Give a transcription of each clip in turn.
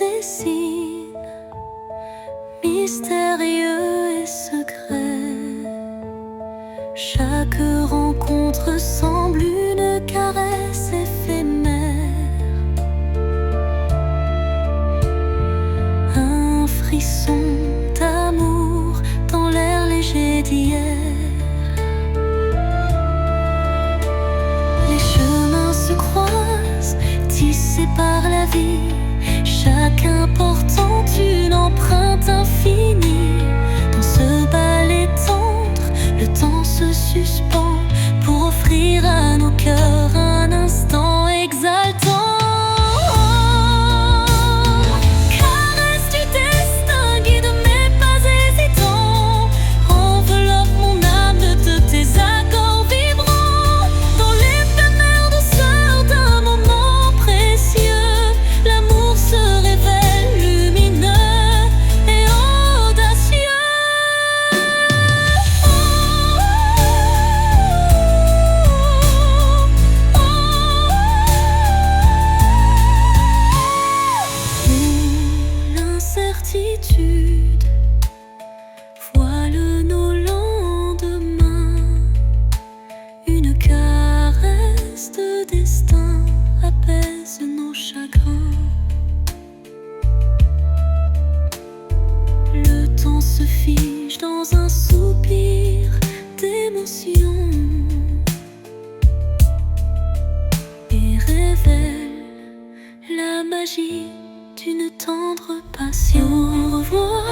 dessinent, mystérieux et secret. Chaque rencontre semble une caresse éphémère, un frisson d'amour dans l'air léger d'hier. Les chemins se croisent, tissés par la vie, chacun portant une empreinte infinie. Dans ce ballet tendre, le temps se suspend pour offrir à nos cœurs un instant exaltant. Caresse du destin, guide mes pas hésitants, enveloppe mon âme de tes accords vibrants. Dans l'éphémère douceur d'un moment précieux, l'amour se révèle lumineux et audacieux. L'incertitude voile nos lendemains, une caresse de destin apaise nos chagrins. Le temps se fige dans un soupir d'émotion et révèle la magie d'une tendre passion. Au revoir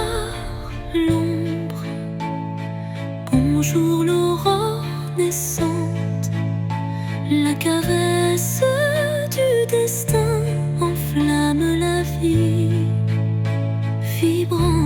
l'ombre, bonjour l'aurore naissante. La caresse du destin enflamme la vie vibrante.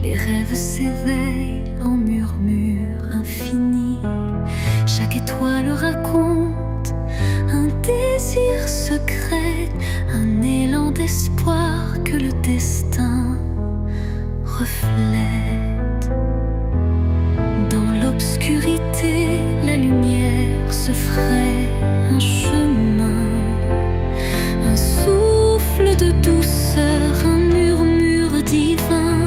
Les rêves s'éveillent en murmures infinis. Chaque étoile raconte un désir secret, un élan d'espoir que le destin reflète. Dans l'obscurité, la lumière se fraye un chemin, un souffle de douceur, un murmure divin.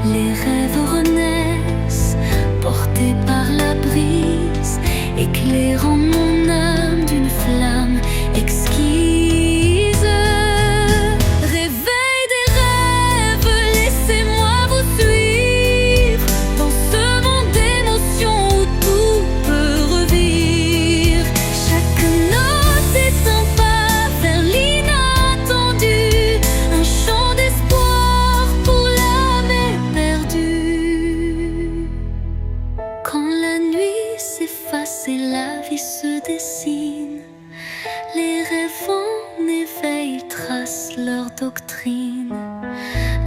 Les rêves renaissent, portés par la brise, éclairant mon âme d'une flamme exquise. Réveil des rêves, laissez-moi vous suivre dans ce monde d'émotions où tout peut revivre. Chaque note est un pas vers l'inattendu, un chant d'espoir pour l'âme éperdue. Quand la nuit s'efface et la vie se dessine, les rêves en éveil tracent leur doctrine.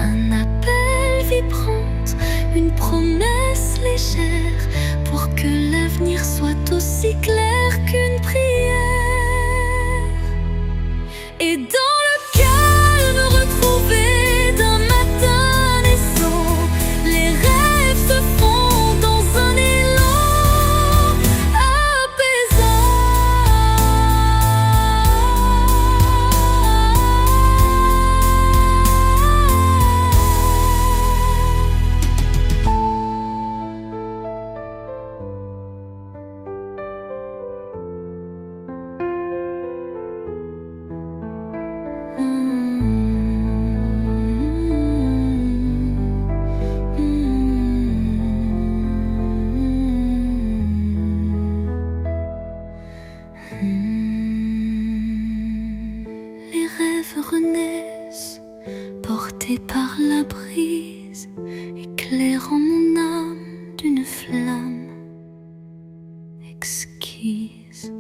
Un appel vibrante, une promesse légère, pour que l'avenir soit aussi clair qu'une prière. Et dans le calme retrouvé d'un matin naissant, les rêves se font dans un élan apaisant. flamme exquise.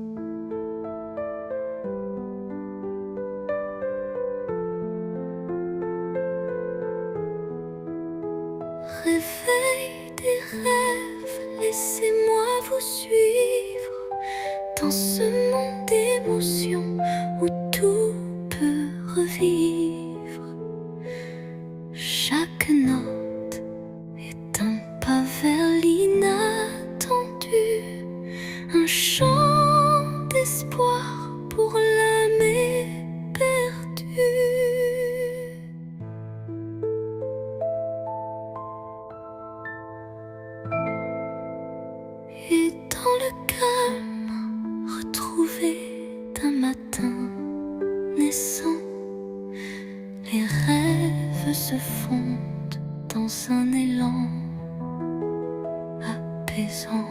Réveil des rêves, laissez-moi vous suivre dans ce monde d'émotions où tout peut revivre. Chaque note est un pas vers l'inattendu, un chant d'espoir pour l'âme éperdue. Et dans le calme retrouvé d'un matin naissant, les rêves se fondent dans un élan apaisant.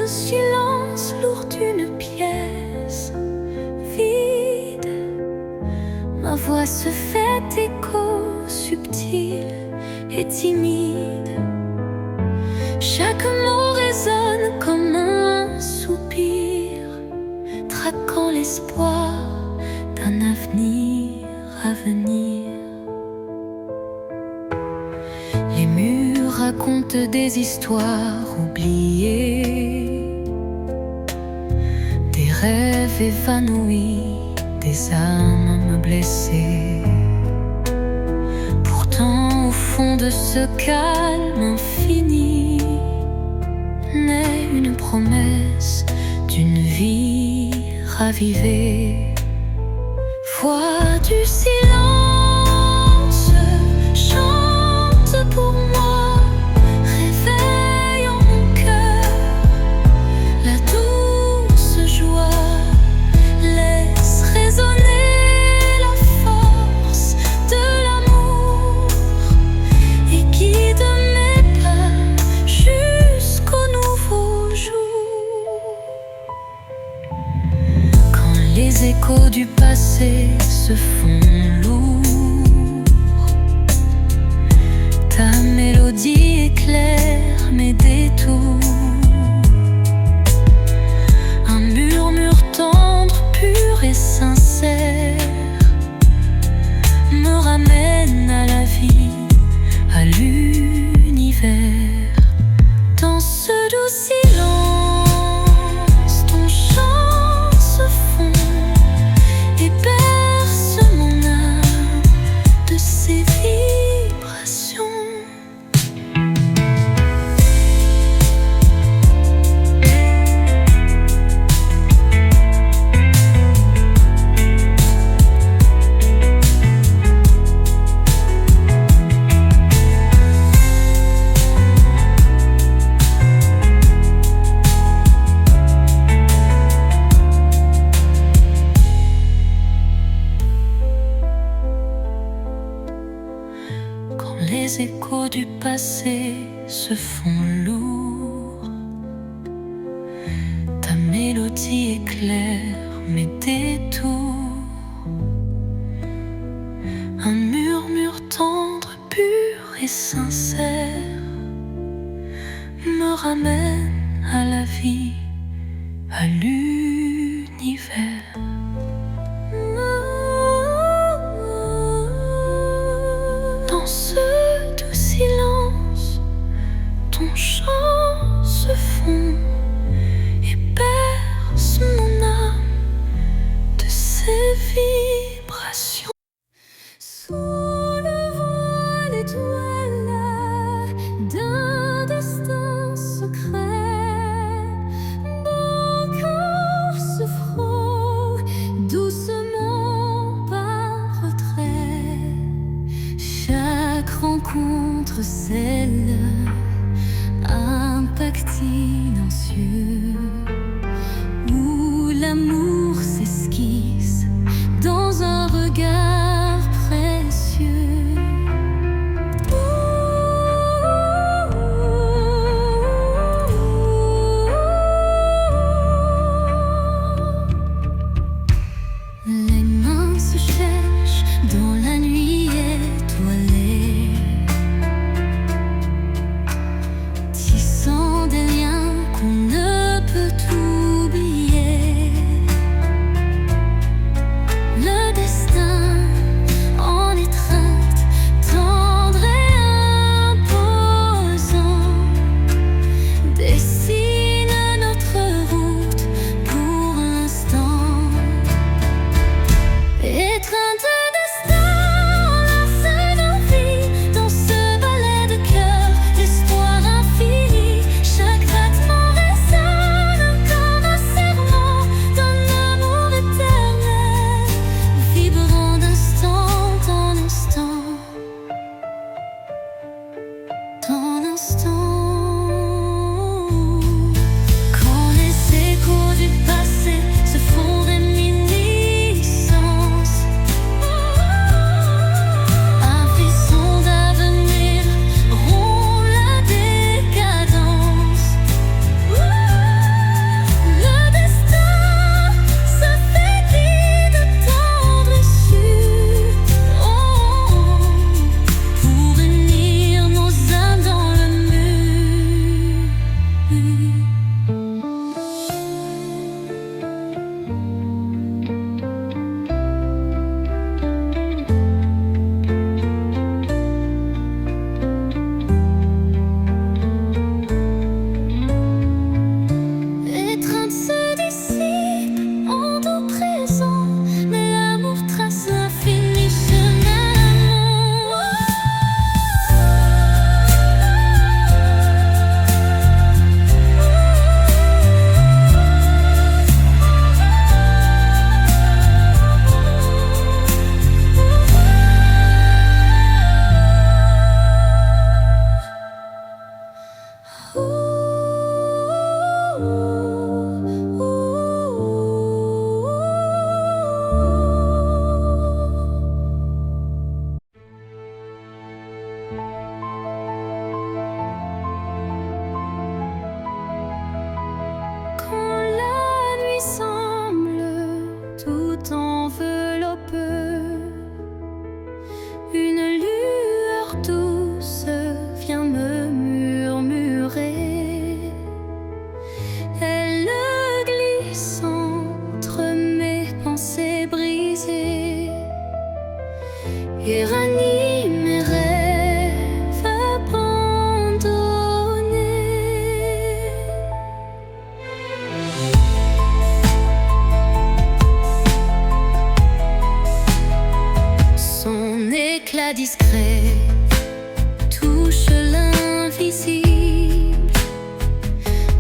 Silence lourd d'une pièce vide, ma voix se fait écho subtil et timide. Chaque mot résonne comme un soupir, traquant l'espoir d'un avenir à venir. Les murs racontent des histoires oubliées, des rêves évanouis, des âmes blessées. Pourtant, au fond de ce calme infini, naît une promesse d'une vie ravivée. Voix du silence, chante pour moi, réveille en mon cœur la douce joie, laisse résonner la force de l'amour et guide mes pas jusqu'au nouveau jour. Quand les échos du passé se font lourds, ta mélodie éclaire mes détours. Un murmure tendre, pur et sincère me ramène à la vie, à l'univers. Dans ce doux silence, ton chant se fond et berce mon âme de ses vibrations. Quand les échos du passé se font lourds, ta mélodie éclaire mes détours. Un murmure tendre, pur et sincère me ramène à la vie, à l'univers. Dans ce doux silence, ton chant se fond et berce mon âme de ses vibrations. Sous le voile étoile d'un destin secret, mon cœur se frôle doucement par retrait. Chaque rencontre scelle un pacte silencieux où l'amour s'esquisse dans un regard train de destin enlace nos vies dans ce ballet de cœur, l'espoir infini. Chaque battement résonne comme un serment d'un amour éternel, vibrant d'instant en instant, en instant. Quand les échos du passé se font réminiscence, un frisson d'avenir rompt la décadence. Le destin se fait dit de tendre issue, pour unir nos âmes dans le mur. L'étreinte se dissipe en doux présent, mais l'amour trace l'infini chemin. Quand la nuit semble tout envelopper, une lueur douce vient me murmurer. Elle glisse entre mes pensées brisées et ranime mes rêves abandonnés. Son éclat discret touche l'invisible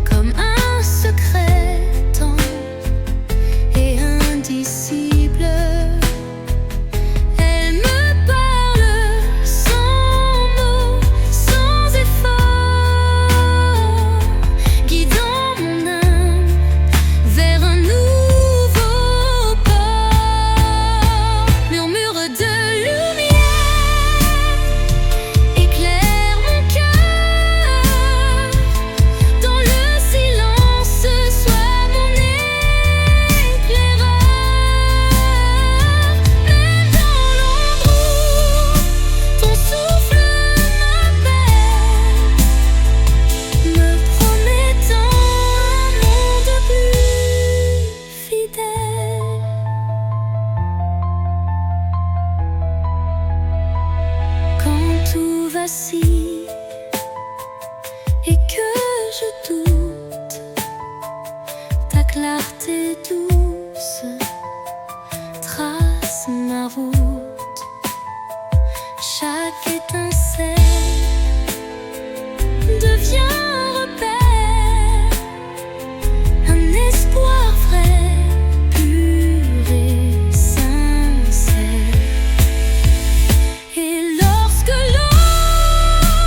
comme un secret tendre et indicible. Elle me parle sans mots, sans effort, guidant mon âme vers un nouveau port. Murmure de lumière éclaire mon cœur, dans le silence sois mon éclaireur. Même dans l'ombre où ton souffle m'appelle, me promettant un monde plus fidèle. Quand tout vacille et que je doute, ta clarté douce trace ma route. Chaque étincelle devient un repère, un espoir vrai, pur et sincère. Et lorsque l'ombre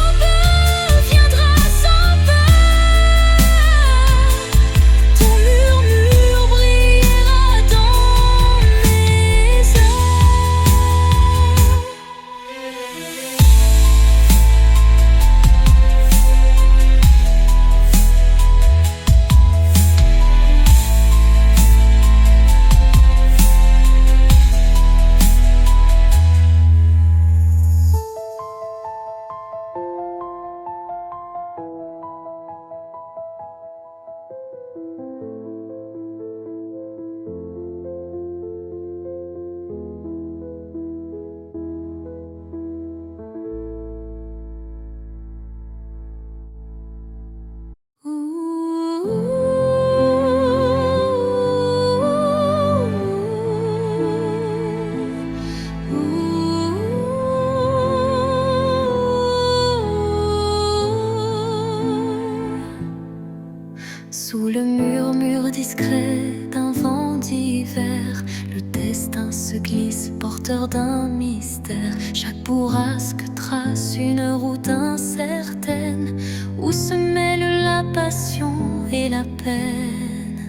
noirceur d'un mystère. Chaque bourrasque trace une route incertaine où se mêlent la passion et la peine.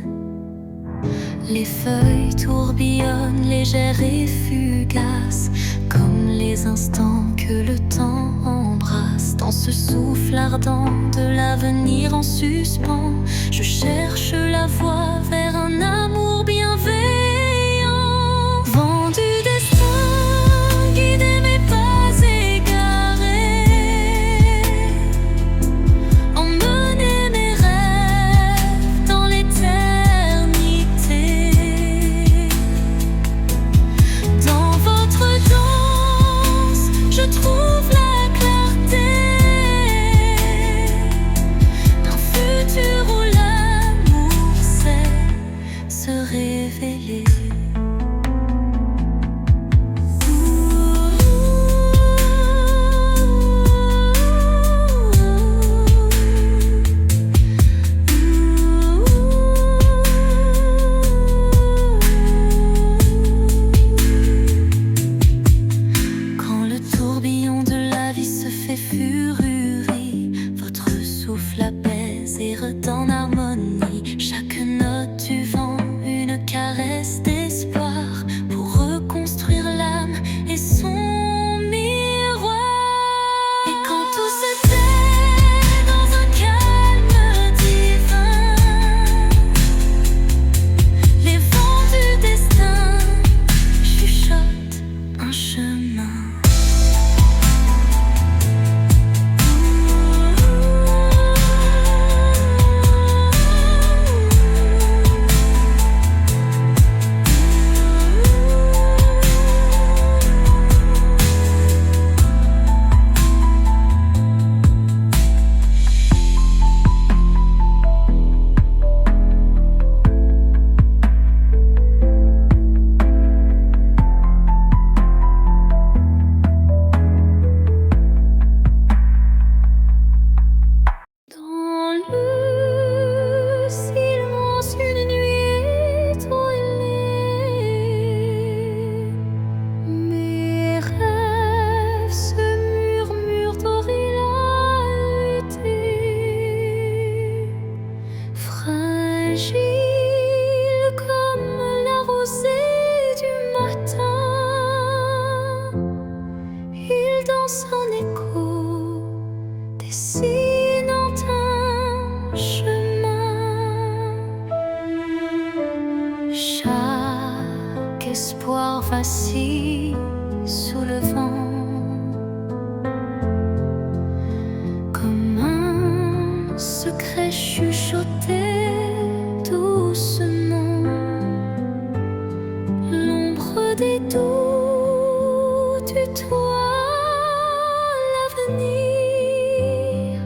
Les feuilles tourbillonnent légères et fugaces, comme les instants que le temps embrasse. Dans ce souffle ardent de l'avenir en suspens, je cherche la voie vers un amour bienveillant. Vent du destin, guidez mes pas égarés, emmenez mes rêves dans l'éternité. Dans votre danse, je trouve la clarté d'un futur où l'amour sait se révéler. Quand le tourbillon de la vie se fait furie, votre souffle apaise et redonne harmonie. Chaque note du vent, une caresse d'espoir pour reconstruire l'âme et son miroir. Et quand tout se tait dans un calme divin, les vents du destin chuchotent un chemin. Dans le silence, une nuit étoilée, mes rêves se murmurent d'orialité. Fragile comme la rosée du matin, il danse en écho, dessinant un chemin. Chaque espoir vacille sous le vent, comme un secret chuchoté doucement. L'ombre des doutes tutoie l'avenir,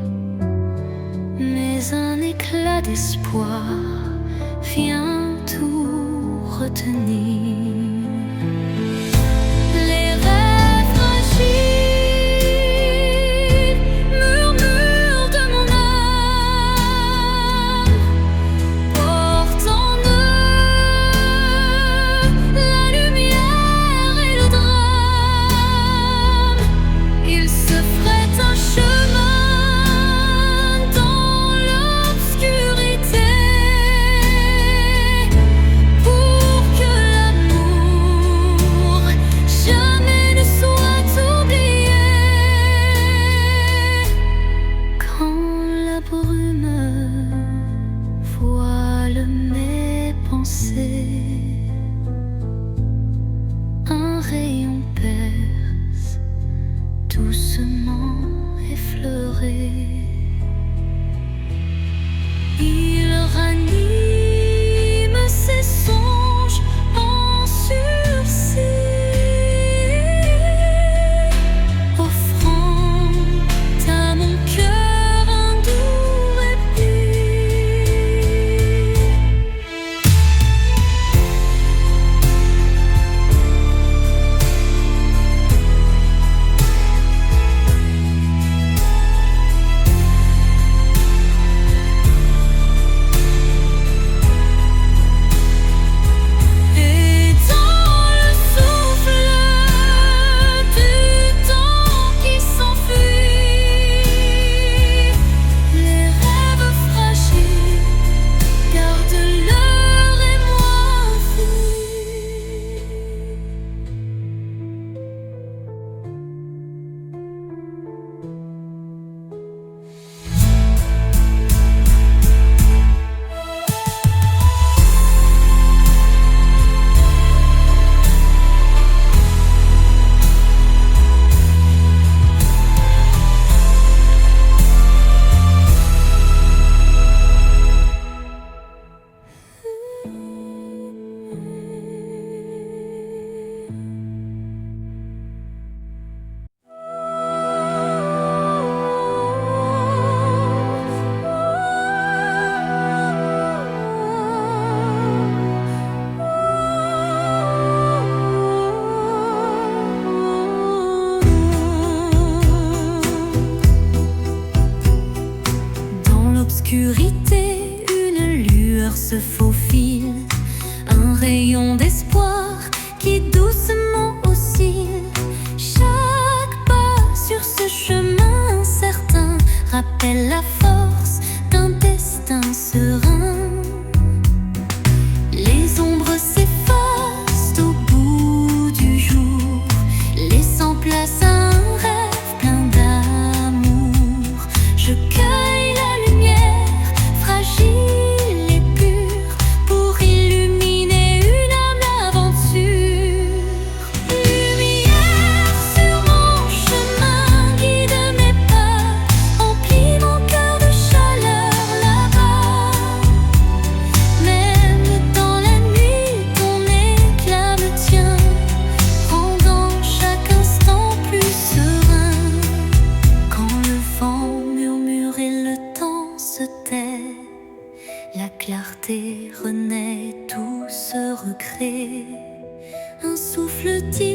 mais un éclat d'espoir vient tout retenir. Les rêves fragiles murmurent de mon âme, portent en eux la lumière et le drame. Ils se frayent un chemin dans l'obscurité pour que l'amour jamais ne soit oublié. Quand la brume voile mes pensées, un rayon perce doucement effleuré. Il ranime ses songes en sursis, offrant à mon cœur un doux répit.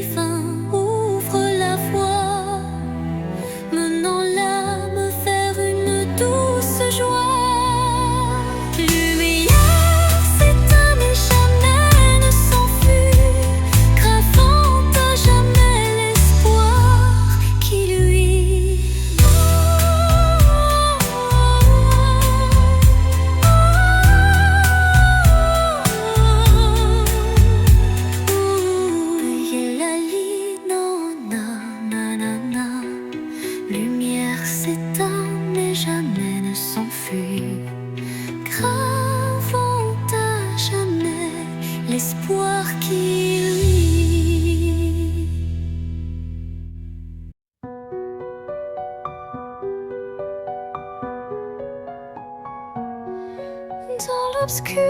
divin ouvre la voie, menant l'âme vers une douce joie. Lumière s'éteint mais jamais ne s'enfuit, gravant à jamais l'espoir qui luit. Lumière s'éteint mais jamais ne s'enfuit, gravant à jamais l'espoir qui luit. Dans l'obscurité,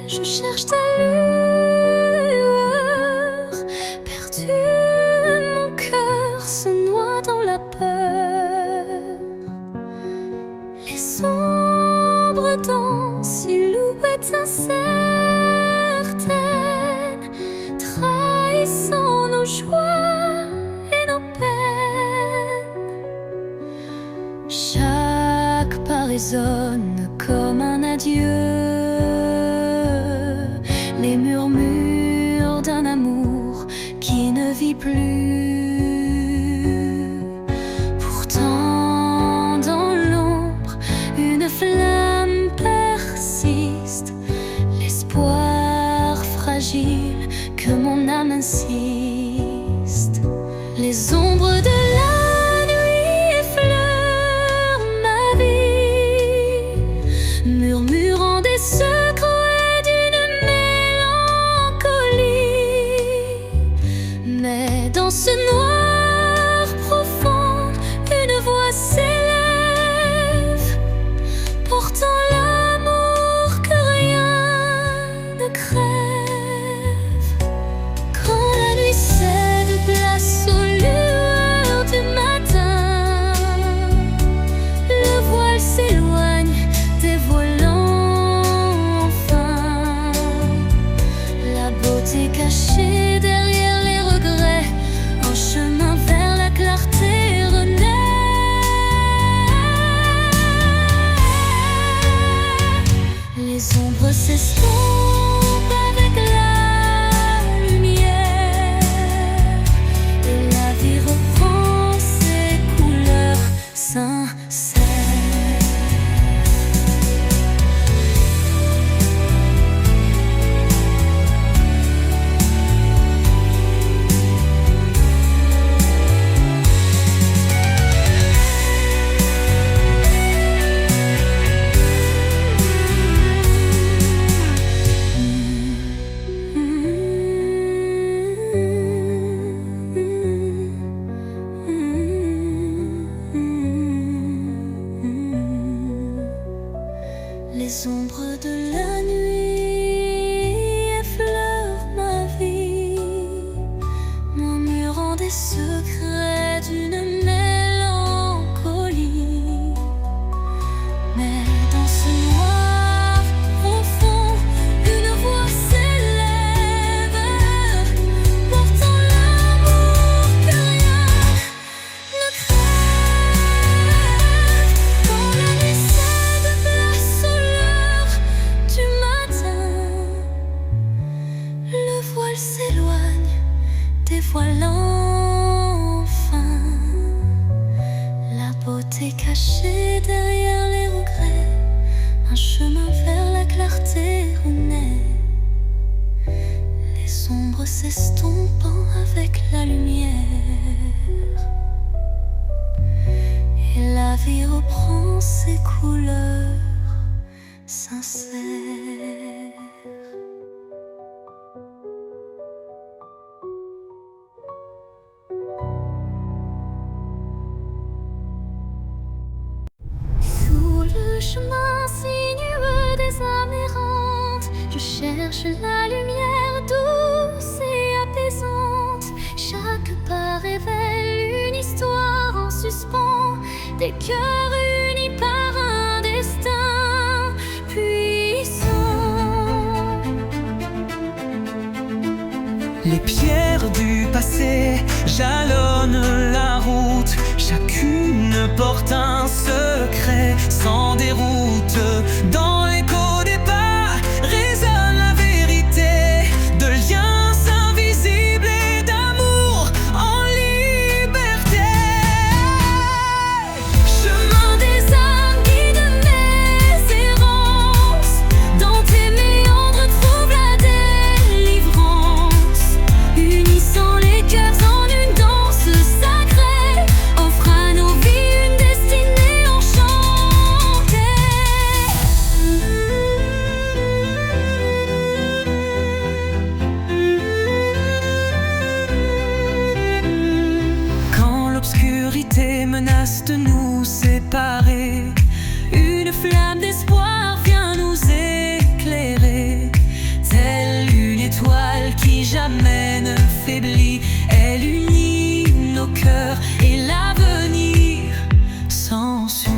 je cherche ta lueur. Perdu, mon cœur se noie dans la peur. Les ombres dansent, silhouettes incertaines, trahissant nos joies et nos peines. Chaque pas résonne comme un adieu, les murmures d'un amour qui ne vit plus. Pourtant dans l'ombre une flamme persiste, l'espoir fragile que mon âme insiste. Les ombres de la nuit effleurent ma vie, murmurant des secrets d'une mélancolie. Mais dans ce noir profond, une voix s'élève, portant l'amour que rien ne crève. Quand la nuit cède place aux lueurs du matin, le voile s'éloigne, dévoilant enfin la beauté cachée derrière les regrets. Un chemin vers la clarté renaît. Les ombres s'estompent avec la lumière, et la vie reprend ses couleurs sincères. Les ombres de la nuit effleurent ma vie, murmurant des secrets d'une mélancolie. Mais dans ce noir profond, une voix s'élève, portant l'amour que rien ne crève. Quand la nuit cède place aux lueurs du matin, le voile s'éloigne, dévoilant enfin la beauté cachée derrière les regrets. Un chemin vers la clarté renaît, les ombres s'estompant avec la lumière, et la vie reprend ses couleurs sincères. Sous le chemin sinueux des âmes errantes, je cherche la lumière douce et apaisante. Chaque pas révèle une histoire en suspens, des cœurs unis par un destin puissant. Les pierres du passé jalonnent la route. Chacune porte un secret sans déroute. Dans l'écho des pas résonne la vérité de liens invisibles et d'amour en liberté. Chemin des âmes, guide mes errances. Dans tes méandres trouve la délivrance. Unissant les cœurs en une danse sacrée, offre à nos vies une destinée enchantée. Quand l'obscurité menace de nous séparer, une flamme d'espoir vient nous éclairer. Telle une étoile qui jamais ne faiblit, elle unit nos cœurs et l'avenir s'ensuit.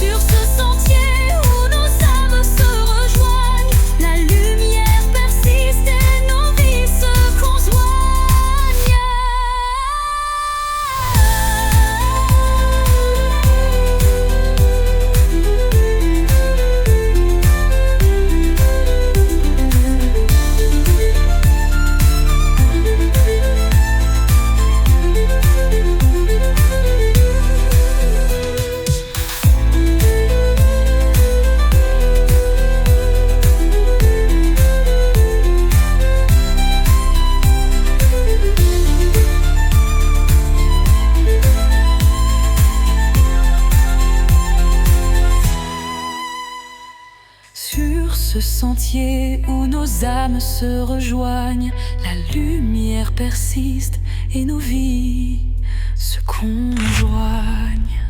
Sur ce sentier où nos âmes se rejoignent, la lumière persiste et nos vies se Sur ce sentier où nos âmes se rejoignent, la lumière persiste et nos vies se conjoignent.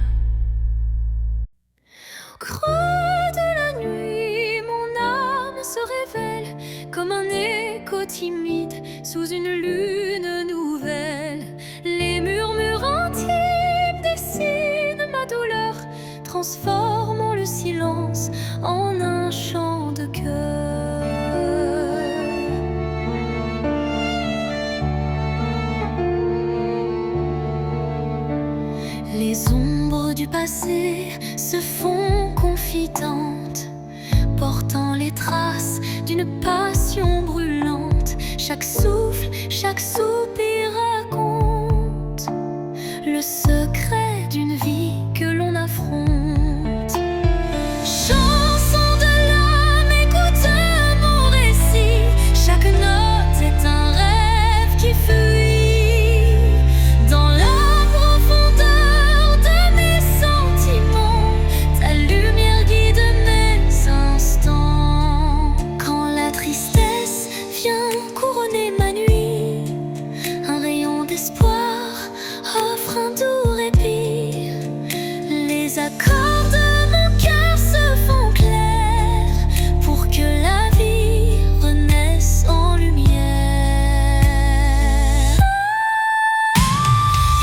Au creux de la nuit, mon âme se révèle comme un écho timide sous une lune nouvelle. Les murmures intimes dessinent ma douleur, transformant le silence en un chant de cœur. Les ombres du passé se font confidantes, portant les traces d'une passion brûlante. Chaque souffle, chaque soupir raconte le secret d'une vie que l'on affronte. Chanson de l'âme, écoute mon récit. Chaque note est un rêve qui fuit dans la profondeur de mes sentiments. Ta lumière guide mes instants. Quand la tristesse vient couronner ma nuit, un rayon d'espoir offre un doux répit. Les accords de mon cœur se font clairs pour que la vie renaisse en lumière.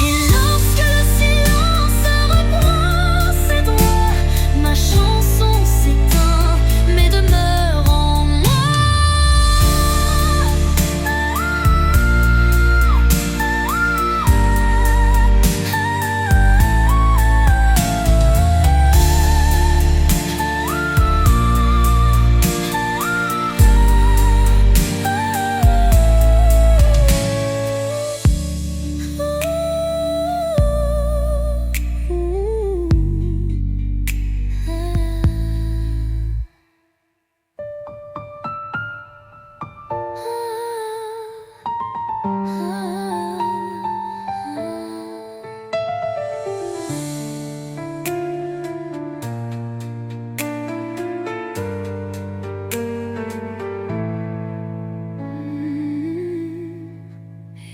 Et lorsque le silence reprend ses droits, ma chanson s'éteint mais demeure en moi.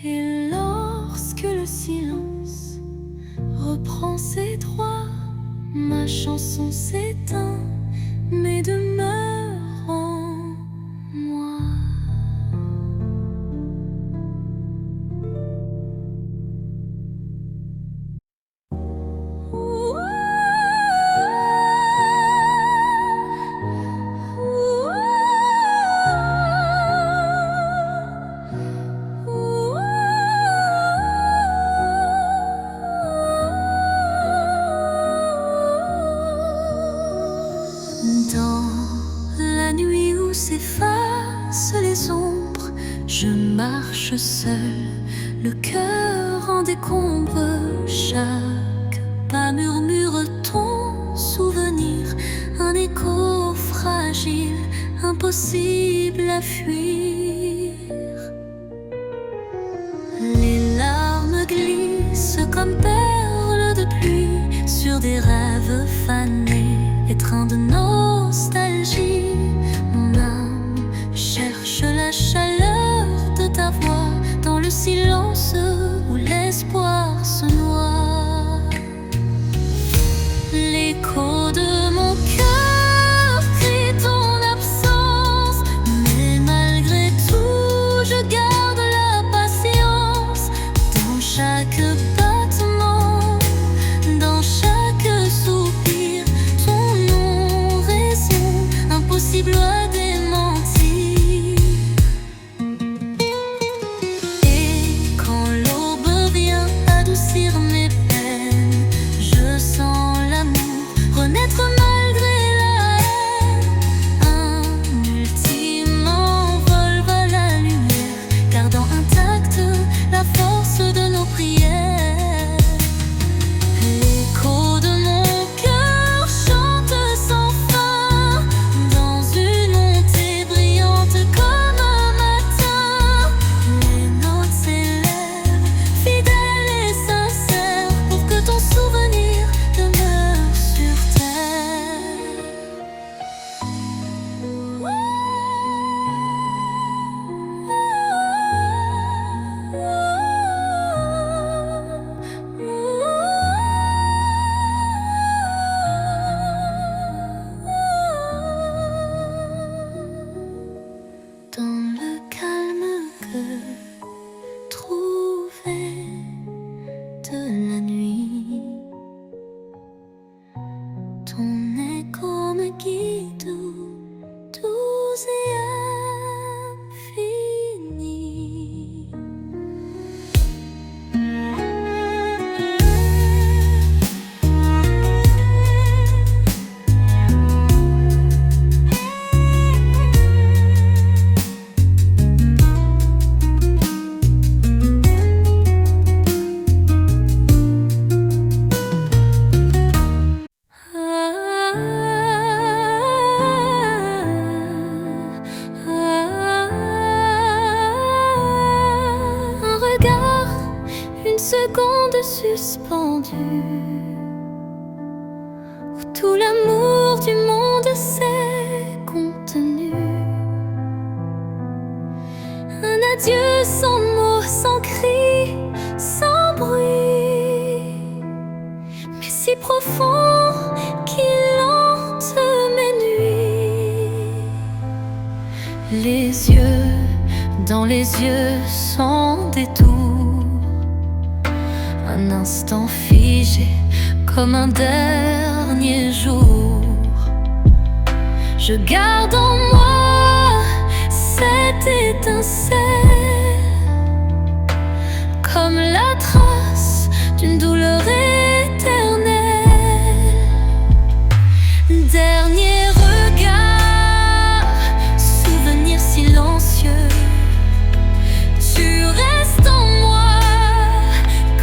Et lorsque le silence reprend ses droits, ma chanson s'éteint mais demeure en moi. Je marche seul, le cœur en décombre. Chaque pas murmure ton souvenir, un écho fragile, impossible à fuir. Les larmes glissent comme perles de pluie sur des rêves fanés, étreints de nostalgie. Mon âme cherche la chaleur de ta voix dans le silence où l'espoir se noie. L'écho de mon cœur crie ton absence, mais malgré tout je garde la patience. Dans chaque battement, dans chaque soupir, ton nom résonne, impossible à démentir. Et quand l'aube vient adoucir mes peines, je sens l'amour renaître malgré la haine. Un ultime envol va la lumière, gardant intacte la force de nos prières. L'écho de mon cœur chante sans fin, dans une montée brillante comme un matin. Les notes s'élèvent, fidèles et sincères, pour que ton souvenir demeure sur terre. Dans le calme que trouvé de la nuit, ton écho me guide doux et infini. Un regard, une seconde suspendue, où tout l'amour du monde s'est contenu. Un adieu sans mots, sans cri, sans bruit, mais si profond qu'il hante mes nuits. Les yeux dans les yeux sans détour, un instant figé comme un dernier jour. Je garde en moi cette étincelle, comme la trace d'une douleur éternelle. Dernier regard, souvenir silencieux, tu restes en moi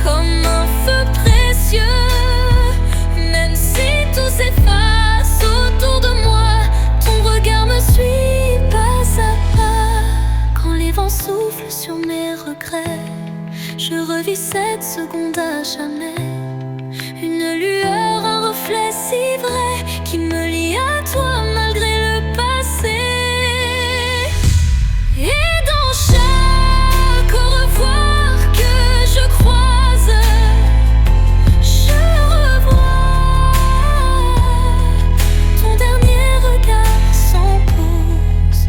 comme un feu précieux. Même si tout s'efface autour de moi, ton regard me suit pas à pas. Quand les vents soufflent sur mes regrets, je revis cette seconde à jamais. Une lueur, un reflet si vrai, qui me lie à toi malgré le passé. Et dans chaque au revoir que je croise, je revois ton dernier regard sans pause.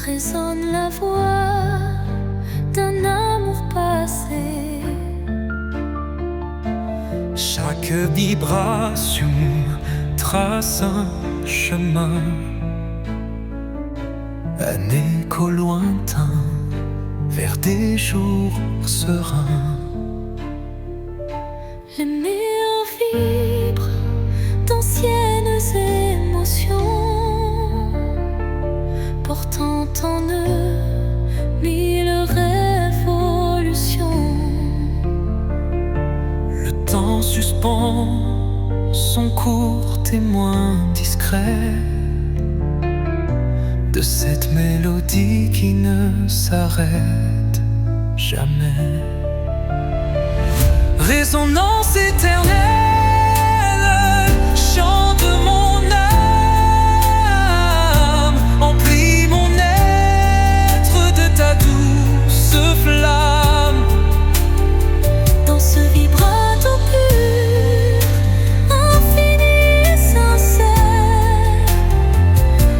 résonne la voix d'un amour passé. Chaque vibration trace un chemin, un écho lointain vers des jours sereins. Les murs vibrent d'anciennes émotions, portant en eux mille révolutions. Le temps suspend son court témoin discret de cette mélodie qui ne s'arrête jamais. Résonance éternelle, chant de mon âme, emplis mon être de ta douce flamme. Dans ce vibrato pur, infini et sincère,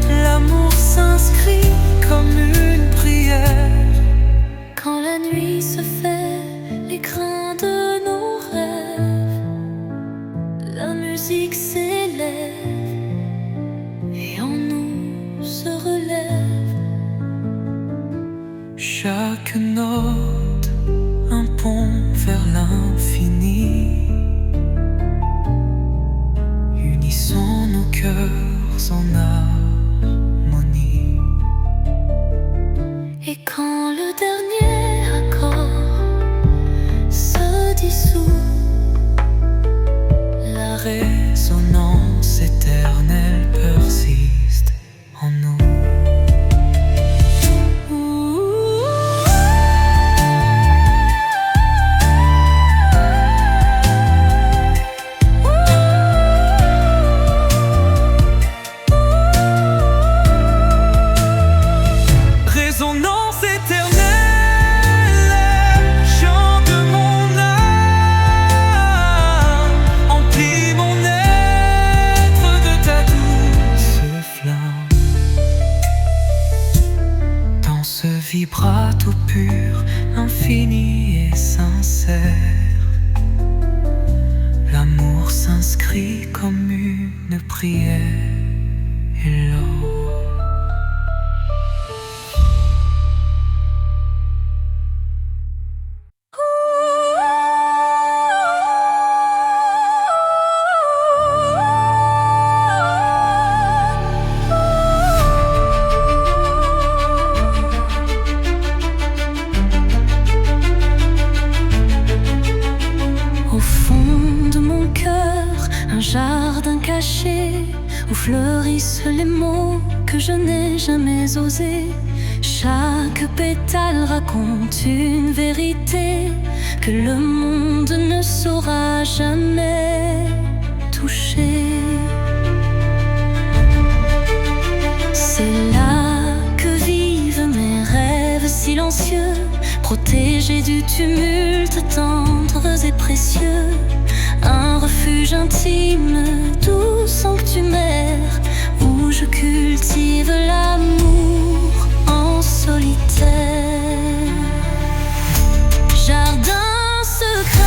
L'amour s'inscrit comme une prière. quand la nuit se fait l'écrin de nos rêves, la musique s'élève et en nous se relève. Chaque note un pont vers l'infini. Unissons nos cœurs en harmonie. Et quand le dernier accord se dissout, La résonance éternelle persiste en nous. Résonance éternelle, chant de mon âme, emplis mon être de ta douce flamme. Dans ce vibrato pur, infini et sincère, l'amour s'inscrit comme une prière. Et l'or au fond de mon cœur, un jardin caché où fleurissent les mots que je n'ai jamais osés. Chaque pétale raconte une vérité que le monde ne saura jamais toucher. C'est là que vivent mes rêves silencieux, protégés du tumulte, tendres et précieux. Un refuge intime, doux sanctuaire, où je cultive l'amour en solitaire. Jardin secret,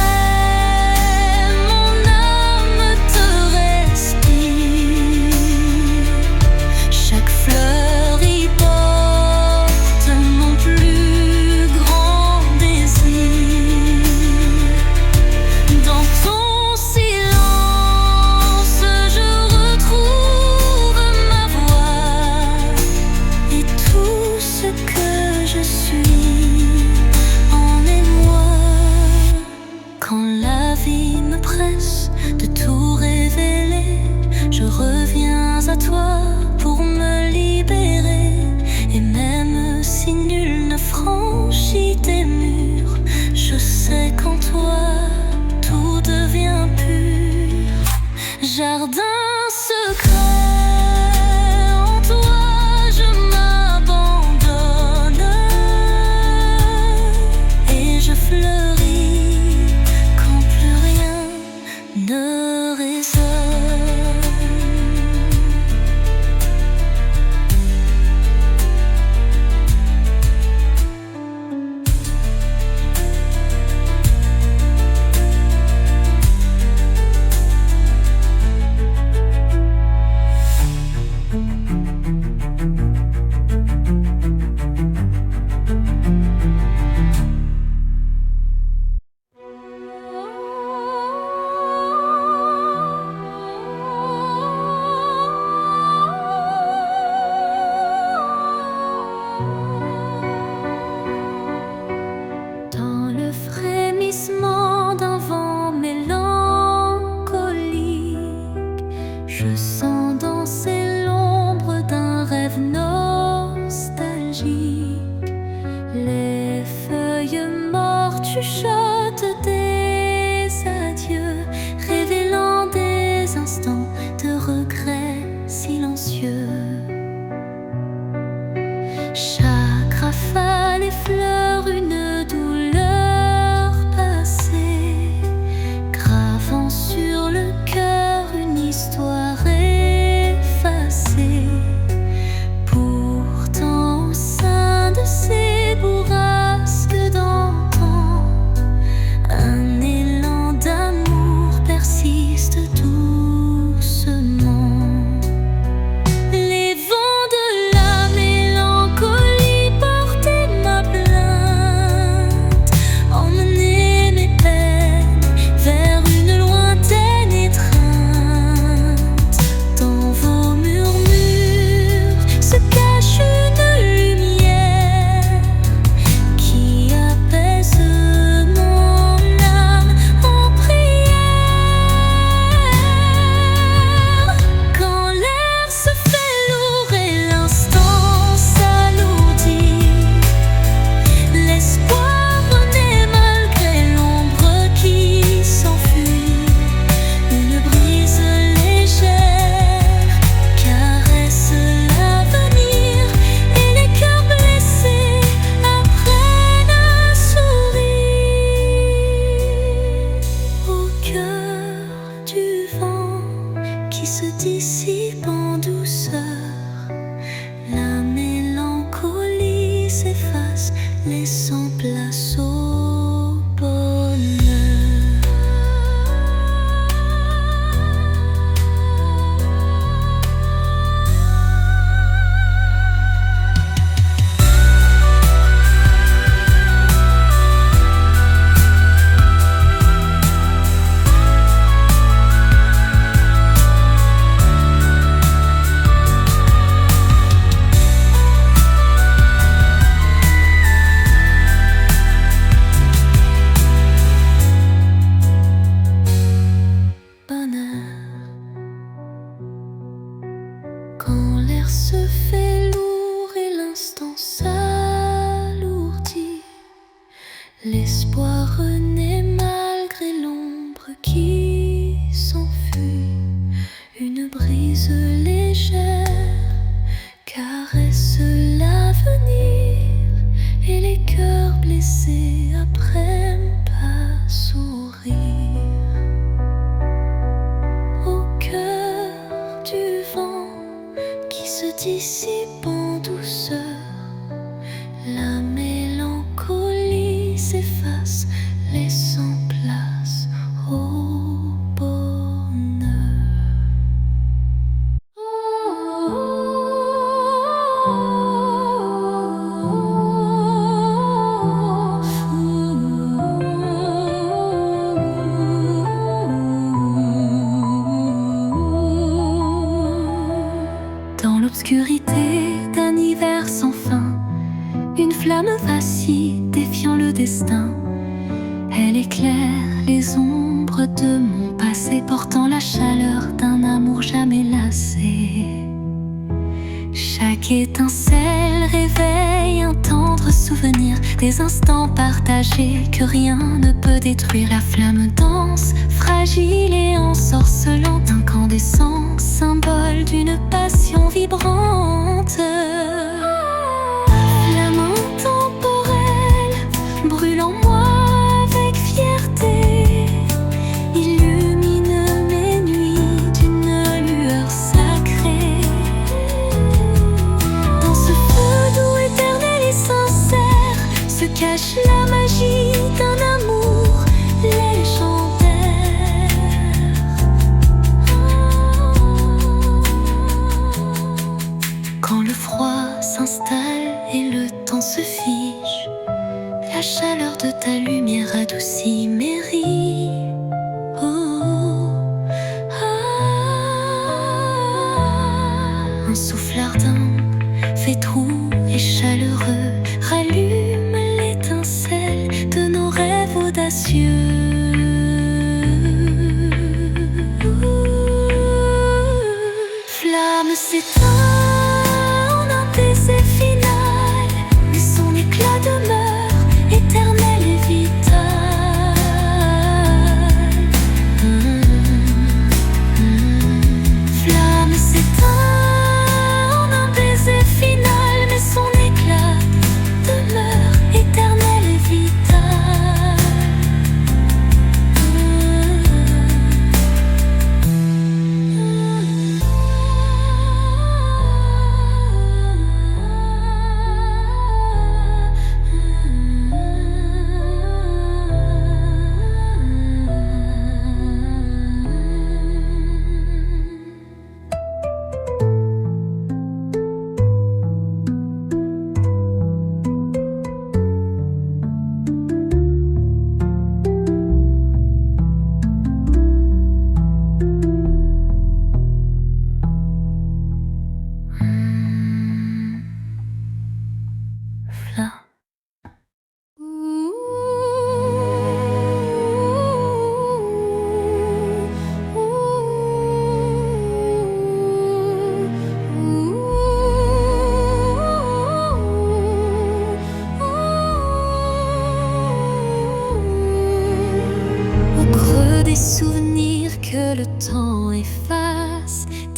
mon âme te respire. Chaque fleur y porte mon plus grand désir. Dans ton silence, je retrouve ma voix et tout ce que je suis en émoi. Quand la vie me presse de tout révéler, je reviens à toi pour me libérer. Et même si nul ne franchit tes murs, je sais qu'en toi tout devient pur. Jardin secret, en toi je m'abandonne et je fleuris quand plus rien ne résonne. chuchote des adieux, révélant des instants de regret silencieux. Chaque rafale effleure une douleur passée, gravant sur le cœur une histoire effacée. Pourtant, au sein de ces bourrasques d'antan, un élan d'amour persiste doucement. Les vents de la mélancolie portaient ma plainte, emmenaient mes peines vers une lointaine étreinte. Dans vos murmures se cache une lumière qui apaise mon âme en prière. Quand l'air se fait lourd et l'instant s'alourdit, l'espoir renaît malgré l'ombre qui s'enfuit. Une brise légère caresse l'avenir et les cœurs blessés apprennent à sourire. Au cœur du vent qui se dissipe en douceur, la mélancolie s'efface, laissant place au bonheur. Quand l'air se fait lourd et l'instant s'alourdit, l'espoir renaît malgré l'ombre qui s'enfuit. Une brise légère caresse l'avenir et les cœurs blessés apprennent à sourire. Au cœur du vent qui se dissipe en douceur, la mélancolie s'efface, laissant place au bonheur. Dans l'obscurité d'un hiver sans fin, une flamme vacille, défiant le destin. Elle éclaire les ombres de mon passé, portant la chaleur d'un amour jamais lassé. Chaque étincelle réveille un tendre souvenir, des instants partagés que rien ne peut détruire. La flamme danse, fragile et ensorcelante, incandescent, symbole d'une passion vibrante. Flamme intemporelle, brûle en moi avec fierté, illumine mes nuits d'une lueur sacrée. Dans ce feu doux, éternel et sincère, se cache la magie d'un amour légendaire. Quand le froid s'installe et le temps se fige, la chaleur de ta lumière adoucit mes rides. Un souffle ardent, fait doux et chaleureux, rallume l'étincelle de nos rêves audacieux. Flamme s'éteint en un baiser final, mais son éclat demeure éternel et vital.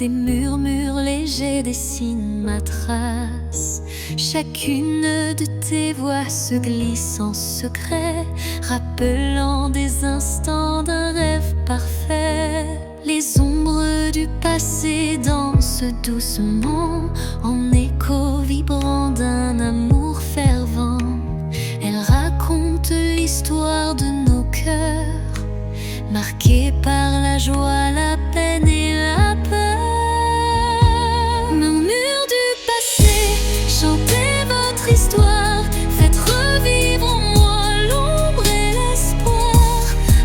Des murmures légers dessinent ma trace. Chacune de tes voix se glisse en secret, rappelant des instants d'un rêve parfait. Les ombres du passé dansent doucement, en écho vibrant d'un amour fervent. Elles racontent l'histoire de nos cœurs, marqués par la joie, la peine et la peur. Murmures du passé, chantez votre histoire, faites revivre en moi l'ombre et l'espoir.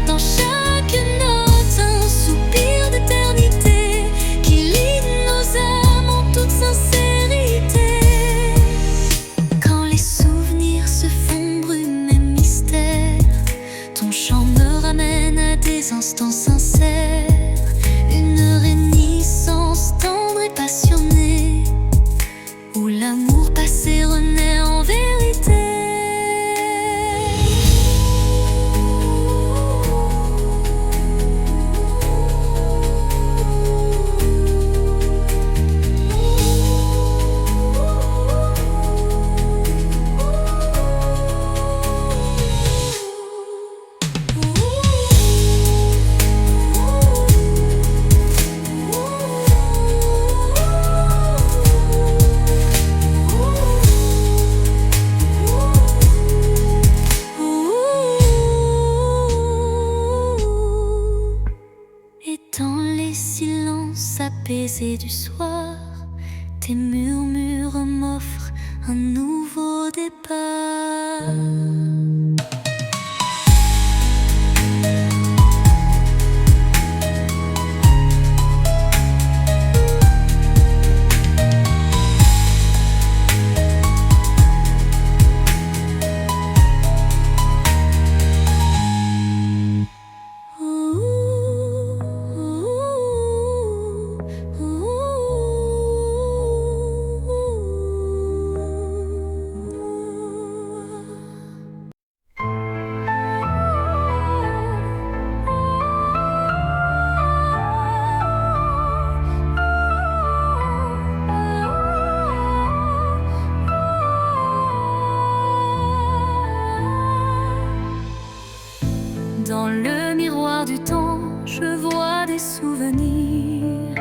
Dans chaque note, un soupir d'éternité qui lie nos âmes en toute sincérité. Quand les souvenirs se font brume et mystère, ton chant me ramène à des instants sincères. Une réminiscence tendre et passionnée, où l'amour passé renaît en vérité. Et dans les silences apaisés du soir, tes murmures m'offrent un nouveau départ. Dans le miroir du temps, je vois des souvenirs,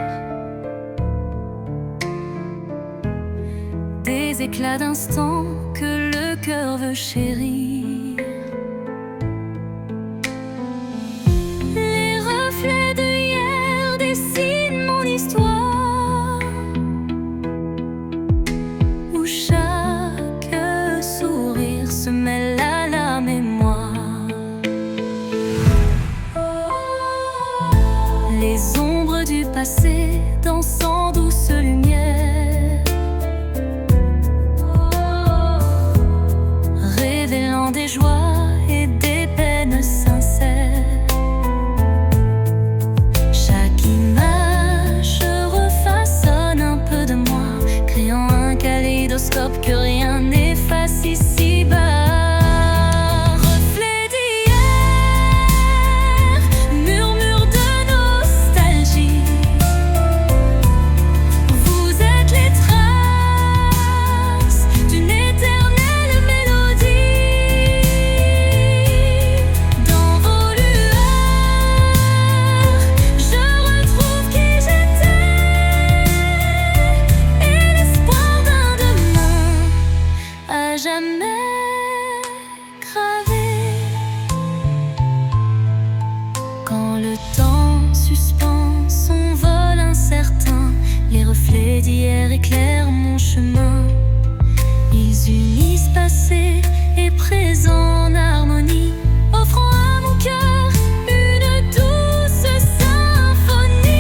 des éclats d'instants que le cœur veut chérir. Les reflets de hier dessinent mon histoire, où chaque sourire se mêle à la mémoire. Les ombres du passé dansent en douce lumière, révélant des joies et des peines sincères. Chaque image refaçonne un peu de moi, créant un kaléidoscope que rien n'efface ici-bas. Quand le temps suspend son vol incertain, les reflets d'hier éclairent mon chemin. Ils unissent passé et présent en harmonie, offrant à mon cœur une douce symphonie.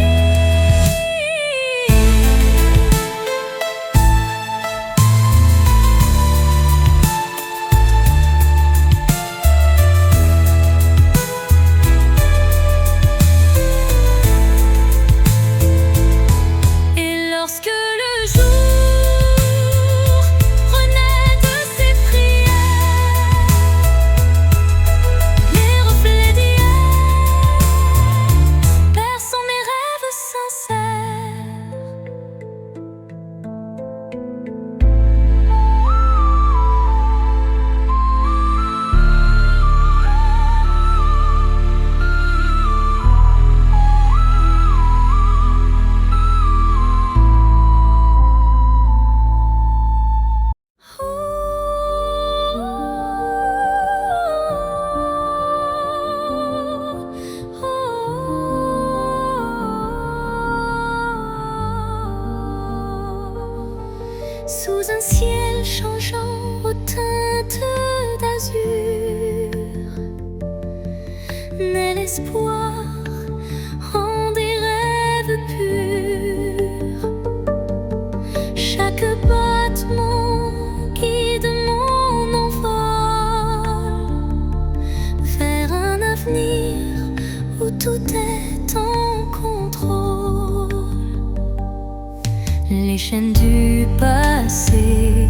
Lorsque le jour renaît de ses prières, ciel changeant aux teintes d'azur, naît l'espoir en des rêves purs. Chaque battement guide mon envol vers un avenir où tout est en contrôle. Les chaînes du passé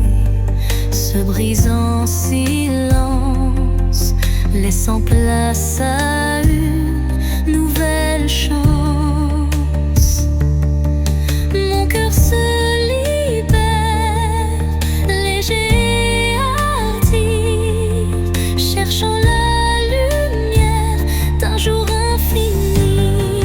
se brisent en silence, laissant place à une nouvelle chance. Mon cœur se libère, léger et hâtif, cherchant la lumière d'un jour infini.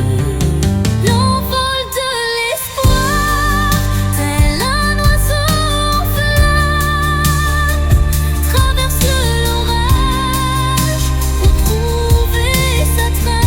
L'envol de l'espoir, tel un oiseau en flamme, traverse l'orage pour trouver sa trace.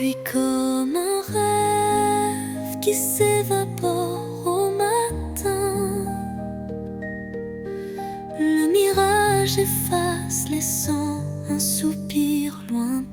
Puis comme un rêve qui s'évapore au matin, le mirage efface, laissant un soupir lointain.